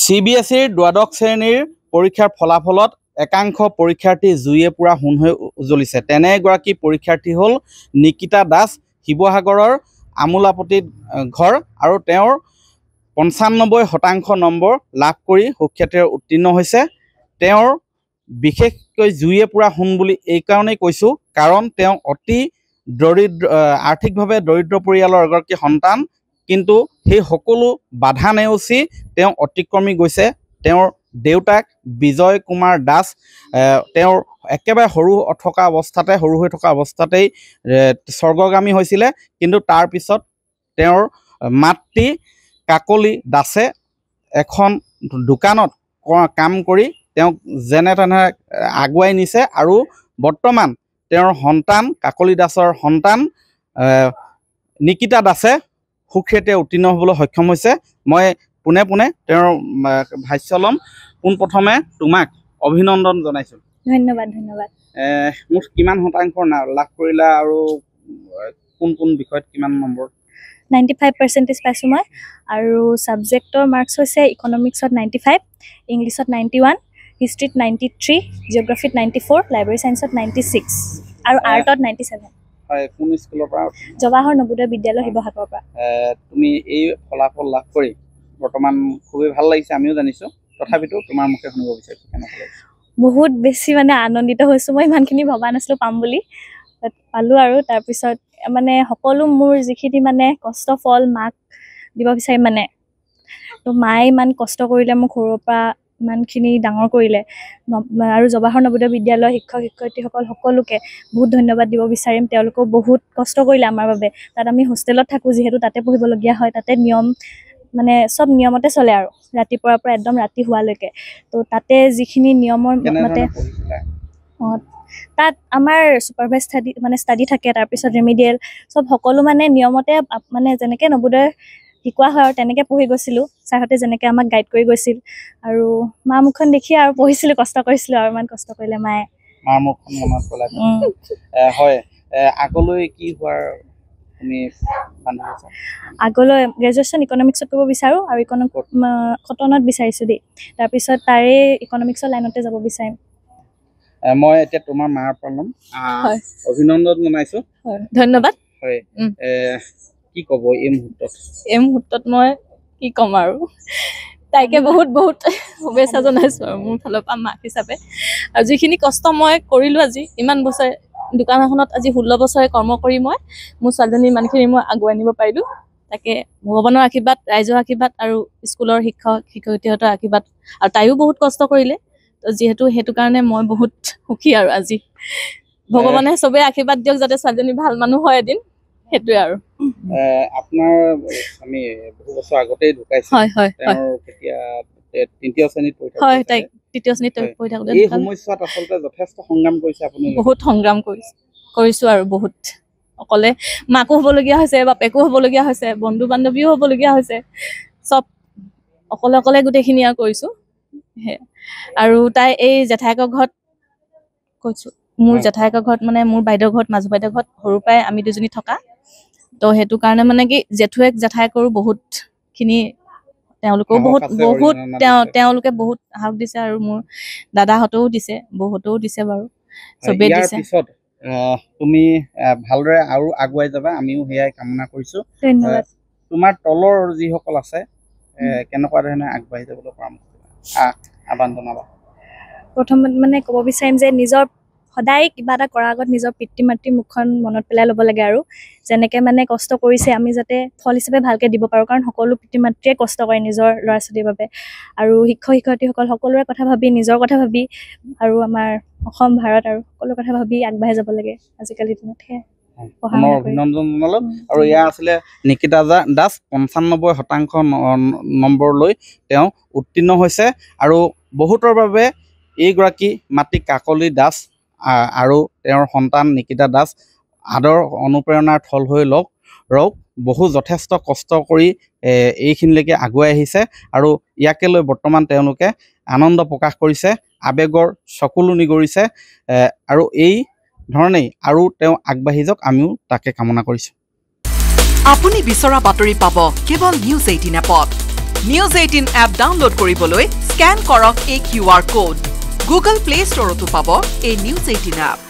CBSEৰ দ্বাদশ শ্ৰেণীৰ পৰীক্ষাৰ ফলাফলত একাংশ পৰীক্ষাৰ্থী জুইয়ে পুৰা হুন হৈ জ্বলিছে। তেনে এগৰাকী পৰীক্ষাৰ্থী হ'ল নিকিতা দাস, শিৱসাগৰৰ আমোলাপট্টিত ঘৰ আৰু তেওঁৰ 95% নম্বৰ লাভ কৰি সুখ্যাতিৰে উত্তীৰ্ণ হৈছে। তেওঁৰ বিশেষকৈ জুইয়ে পুৰা হুন বুলি এই কাৰণেই কৈছোঁ কাৰণ তেওঁ অতি আৰ্থিকভাৱে দৰিদ্ৰ পৰিয়ালৰ এগৰাকী সন্তান, কিন্তু সেই সকলো বাধা নেওচি তেওঁ অতিক্ৰমি গৈছে। তেওঁৰ দেউতাক বিজয় কুমাৰ দাস তেওঁৰ একেবাৰে সৰু হৈ থকা অৱস্থাতেই স্বৰ্গগামী হৈছিলে, কিন্তু তাৰ পিছত তেওঁৰ মাতৃ কাকলি দাসে এখন দোকানত কাম কৰি তেওঁক যেনে তেনে আগুৱাই নিছে আৰু বৰ্তমান তেওঁৰ সন্তান কাকলি দাসৰ সন্তান নিকিতা দাসে সুখ্যাতিৰে উত্তীৰ্ণ হ'বলৈ সক্ষম হৈছে। মই পোনে পোনে তেওঁৰ ভাষ্য ল'ম। পোনপ্ৰথমে তোমাক অভিনন্দন জনাইছোঁ। ধন্যবাদ ধন্যবাদ। মোৰ কিমান শতাংশ লাভ কৰিলা আৰু কোন কোন বিষয়ত কিমান নম্বৰ? 95% পাইছোঁ মই, আৰু ছাবজেক্টৰ মাৰ্কছ হৈছে ইকনমিক্সত 95, ইংলিছত 91, হিষ্ট্ৰীত 93, জিঅ'গ্ৰাফীত 94, লাইব্ৰেৰী ছায়েন্সত 96 আৰু আৰ্টত 97। হয়, কোন স্কুলৰ পৰা? জৱাহৰ নবোদয় বিদ্যালয়, শিৱসাগৰৰ পৰা। তুমি এই ফলাফল লাভ কৰি বৰ্তমান খুবেই ভাল লাগিছে, আমিও জানিছোঁ। তথাপিতো তোমাৰ মুখে শুনিব বিচাৰিছোঁ, কেনেকুৱা লাগিছে? বহুত বেছি আনন্দিত হৈছোঁ। মই ইমানখিনি ভবা নাছিলোঁ পাম বুলি, পালোঁ। আৰু তাৰপিছত সকলো মোৰ যিখিনি কষ্ট ফল মাক দিব বিচাৰিম তো মায়ে ইমান কষ্ট কৰিলে, মোক সৰুৰ পৰা ইমানখিনি ডাঙৰ কৰিলে, আৰু জৱাহৰ নবোদয় বিদ্যালয় শিক্ষক শিক্ষয়িত্ৰীসকল সকলোকে বহুত ধন্যবাদ দিব বিচাৰিম। তেওঁলোকেও বহুত কষ্ট কৰিলে আমাৰ বাবে। তাত আমি হোষ্টেলত থাকোঁ, যিহেতু তাতে পঢ়িবলগীয়া হয়। তাতে নিয়ম চব নিয়মতে চলে, আৰু ৰাতিপুৱাৰ পৰা একদম ৰাতি হোৱালৈকে। তো তাতে যিখিনি নিয়মৰ মতে তাত আমাৰ ছুপাৰভাইজ ষ্টাডি থাকে, তাৰপিছত ৰেমিডিয়েল চব সকলো নিয়মতে যেনেকৈ নবোদয় শিকোৱা হয় আৰু তেনেকৈ পঢ়ি গৈছিলোঁ। ছাৰহঁতে যেনেকৈ আমাক গাইড কৰি গৈছিল, আৰু মা মুখখন দেখি আৰু পঢ়িছিলোঁ, কষ্ট কৰিছিলোঁ। আৰু ইমান কষ্ট কৰিলে মায়ে। মাৰ মুখখন মনত পেলাই হয়। আগলৈ কি হোৱাৰ তুমি বান্ধি? আগলৈ গ্ৰেজুৱেশ্যন ইকনমিক্সত কৰিব বিচাৰোঁ, আৰু কটনত বিচাৰিছোঁ দেই। তাৰপিছত তাৰে ইকনমিক্সৰ লাইনতে যাব বিচাৰিম। মই এতিয়া তোমাৰ মাৰ পৰা ল'ম। অভিনন্দন জনাইছোঁ। ধন্যবাদ। হয়, কি ক'ব এই মুহূৰ্তত? এই মুহূৰ্তত মই কি ক'ম আৰু, তাইকে বহুত বহুত শুভেচ্ছা জনাইছোঁ আৰু মোৰ ফালৰ পৰা মাক হিচাপে। আৰু যিখিনি কষ্ট মই কৰিলোঁ আজি ইমান বছৰে দোকান এখনত, আজি 16 বছৰে কৰ্ম কৰি মই মোৰ ছোৱালীজনী ইমানখিনি মই আগুৱাই নিব পাৰিলোঁ। তাকে ভগৱানৰ আশীৰ্বাদ, ৰাইজৰ আশীৰ্বাদ আৰু স্কুলৰ শিক্ষক শিক্ষয়িত্ৰীহঁতৰ আশীৰ্বাদ, আৰু তাইও বহুত কষ্ট কৰিলে। যিহেতু সেইটো কাৰণে মই বহুত সুখী। আৰু আজি ভগৱানে চবেই আশীৰ্বাদ দিয়ক যাতে ছোৱালীজনী ভাল মানুহ হয় এদিন, সেইটোৱে আৰু। আপোনাৰ আমি বহু বছৰ আগতেই ঢুকাইছে। হয় হয় তেওঁৰ কেতিয়া তৃতীয় শ্ৰেণীত পঢ়ি থাকোঁতে? হয়, তাই তৃতীয় শ্ৰেণীত পঢ়ি থাকোঁতে। এই সময়ছোৱাত আচলতে যথেষ্ট সংগ্ৰাম কৰিছে আপুনি? বহুত সংগ্ৰাম কৰিছোঁ আৰু বহুত। অকলে মাকো হ'বলগীয়া হৈছে, বাপেকো হ'বলগীয়া হৈছে, বন্ধু বান্ধৱীও হ'বলগীয়া হৈছে, চব অকলে গোটেইখিনি আৰু কৰিছোঁ। আৰু তাই এই জেঠাইকৰ ঘৰত কৈছোঁ, মোৰ জেঠাইকৰ ঘৰত মোৰ বাইদেউৰ ঘৰত, মাজু বাইদেউৰ ঘৰত সৰুৰ পৰাই আমি দুজনী থকা। তো সেইটো কাৰণে কি জেঠুৱেক জেঠাইকৰো বহুতখিনি, তেওঁলোকেও তেওঁলোকে বহুত সাহস দিছে, আৰু মোৰ দাদাহঁতেও দিছে, বৌহঁতেও দিছে বাৰু, চবেই দিছে। পিছত তুমি ভালদৰে আৰু আগুৱাই যাবা, আমিও সেয়াই কামনা কৰিছোঁ। ধন্যবাদ। তোমাৰ তলৰ যিসকল আছে কেনেকুৱা ধৰণে আগবাঢ়ি যাবলৈ পৰামৰ্শ আহ্বান জনাবা? প্ৰথমত ক'ব বিচাৰিম যে সদায় কিবা এটা কৰাৰ আগত নিজৰ পিতৃ মাতৃৰ মুখখন মনত পেলাই ল'ব লাগে, আৰু যেনেকৈ কষ্ট কৰিছে আমি যাতে ফল হিচাপে ভালকৈ দিব পাৰোঁ। কাৰণ সকলো পিতৃ মাতৃয়ে কষ্ট কৰে নিজৰ ল'ৰা ছোৱালীৰ বাবে, আৰু শিক্ষক শিক্ষয়িত্ৰীসকল সকলোৰে কথা ভাবি, নিজৰ কথা ভাবি, আৰু আমাৰ অসম ভাৰত আৰু সকলো কথা ভাবি আগবাঢ়ি যাব লাগে আজিকালিৰ দিনত। অভিনন্দন জনালোঁ। আৰু এয়া আছিলে নিকিতা দাস, 95% নম্বৰ লৈ তেওঁ উত্তীৰ্ণ হৈছে। আৰু বহুতৰ বাবে এইগৰাকী মাতৃ কাকলি দাস আৰু তেওঁৰ সন্তান নিকিতা দাস আদৰ অনুপ্ৰেৰণাৰ থল হৈ ৰওক। বহু যথেষ্ট কষ্ট কৰি এইখিনিলৈকে আগুৱাই আহিছে, আৰু ইয়াকে লৈ বৰ্তমান তেওঁলোকে আনন্দ প্ৰকাশ কৰিছে, আৱেগৰ চকুলো নিগৰিছে। আৰু এই ধৰণেই আৰু তেওঁ আগবাঢ়ি যাওক, আমিও তাকে কামনা কৰিছোঁ। আপুনি বিচৰা বাতৰি পাব কেৱল নিউজ 18 এপত। নিউজ 18 এপ ডাউনলোড কৰিবলৈ স্ক্যান কৰক এই QR code. Google Play Store তো পাব এই নিউজ 18 এপ।